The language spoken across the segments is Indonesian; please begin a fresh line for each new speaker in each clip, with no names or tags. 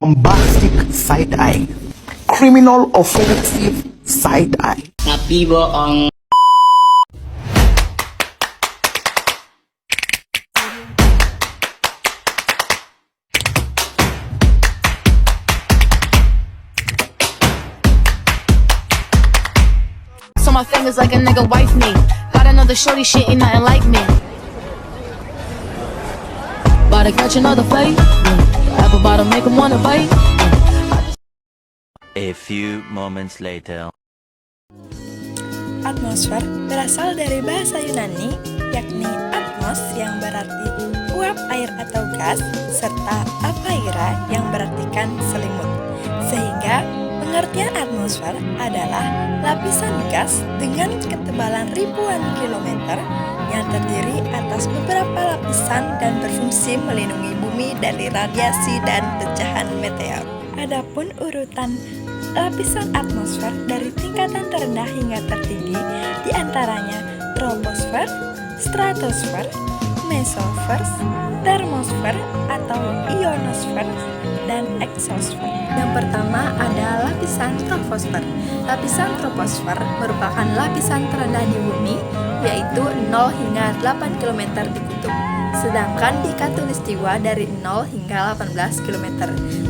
bombastic side-eye, criminal offensive side-eye.
Tapi bohong.
So my fingers like a nigga wife me. Got another shorty, shit ain't nothing like me. About to catch another fight. Apple bottom make him wanna bite.
A few moments later.
Atmosfer berasal dari bahasa Yunani, yakni atmos yang berarti uap air atau gas, serta apaira yang berartikan selimut. Sehingga pengertian atmosfer adalah lapisan gas dengan ketebalan ribuan kilometer yang terdiri atas beberapa lapisan dan berfungsi melindungi bumi dari radiasi dan pecahan meteor. Adapun urutan lapisan atmosfer dari tingkatan terendah hingga tertinggi diantaranya troposfer, stratosfer, mesosfer, termosfer atau ionosfer, dan exosfer. Yang pertama ada lapisan troposfer. Lapisan troposfer merupakan lapisan terendah di bumi, yaitu 0 hingga 8 km di kutub. Sedangkan di khatulistiwa dari 0 hingga 18 km.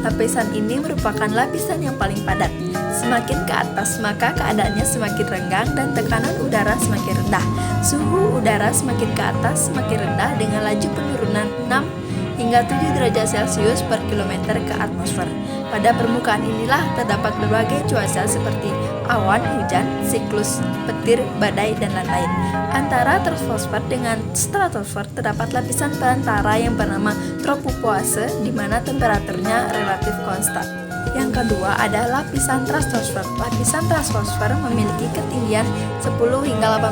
Lapisan ini merupakan lapisan yang paling padat. Semakin ke atas maka keadaannya semakin renggang dan tekanan udara semakin rendah. Suhu udara semakin ke atas semakin rendah dengan laju penurunan 6 hingga 7 derajat Celcius per kilometer ke atmosfer. Pada permukaan inilah terdapat berbagai cuaca seperti awan, hujan, siklus, petir, badai, dan lain-lain. Antara troposfer dengan stratosfer terdapat lapisan perantara yang bernama tropopoase di mana temperaturnya relatif konstan. Yang kedua ada lapisan stratosfer. Lapisan stratosfer memiliki ketinggian 10 hingga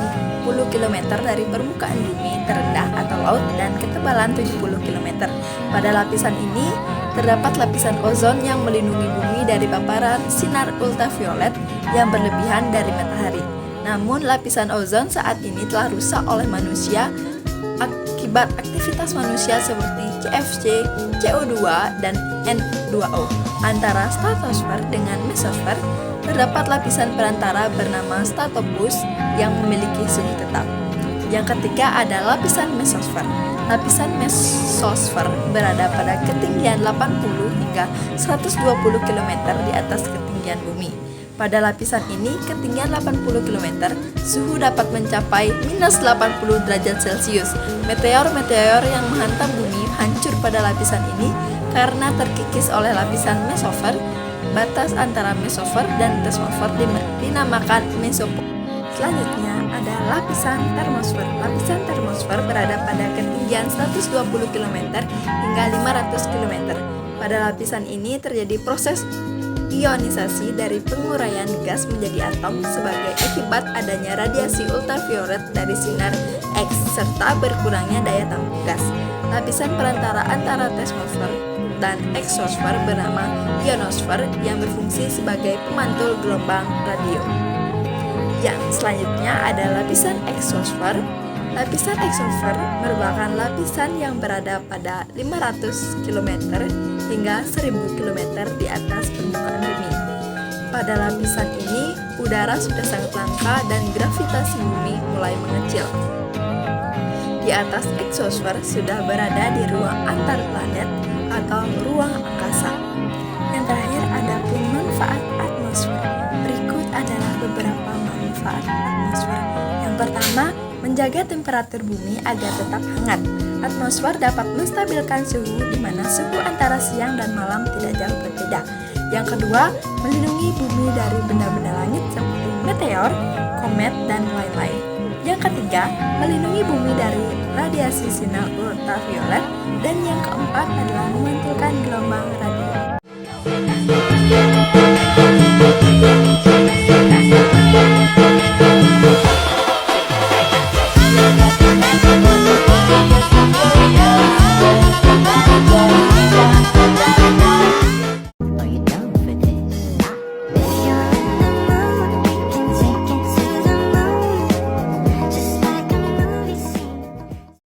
80 km dari permukaan bumi terendah atau laut dan ketebalan 70 km. Pada lapisan ini terdapat lapisan ozon yang melindungi bumi dari paparan sinar ultraviolet yang berlebihan dari matahari. Namun lapisan ozon saat ini telah rusak oleh manusia akibat aktivitas manusia seperti CFC, CO2, dan N2O. Antara stratosfer dengan mesosfer terdapat lapisan perantara bernama stratopus yang memiliki suhu tetap. Yang ketiga ada lapisan mesosfer. Lapisan mesosfer berada pada ketinggian 80 hingga 120 km di atas ketinggian bumi. Pada lapisan ini, ketinggian 80 km, suhu dapat mencapai minus 80 derajat Celcius. Meteor-meteor yang menghantam bumi hancur pada lapisan ini karena terkikis oleh lapisan mesosfer. Batas antara mesosfer dan termosfer dinamakan mesopause. Selanjutnya ada lapisan termosfer. Lapisan termosfer berada pada ketinggian 120 km hingga 500 km. Pada lapisan ini terjadi proses ionisasi dari penguraian gas menjadi atom sebagai akibat adanya radiasi ultraviolet dari sinar X serta berkurangnya daya tampung gas. Lapisan perantara antara termosfer dan exosfer bernama ionosfer yang berfungsi sebagai pemantul gelombang radio. Yang selanjutnya ada lapisan exosfer. Lapisan exosfer merupakan lapisan yang berada pada 500 km hingga 1000 km di atas permukaan bumi. Pada lapisan ini, udara sudah sangat langka dan gravitasi bumi mulai mengecil. Di atas exosfer sudah berada di ruang antar planet atau ruang angkasa. Yang terakhir ada pun manfaat atmosfer. Berikut adalah beberapa manfaat atmosfer. Yang pertama, menjaga temperatur bumi agar tetap hangat. Atmosfer dapat menstabilkan suhu di mana suhu antara siang dan malam tidak jauh berbeda. Yang kedua, melindungi bumi dari benda-benda langit seperti meteor, komet, dan lain-lain. Yang ketiga, melindungi bumi dari radiasi sinar ultraviolet. Dan yang keempat adalah memantulkan gelombang radio.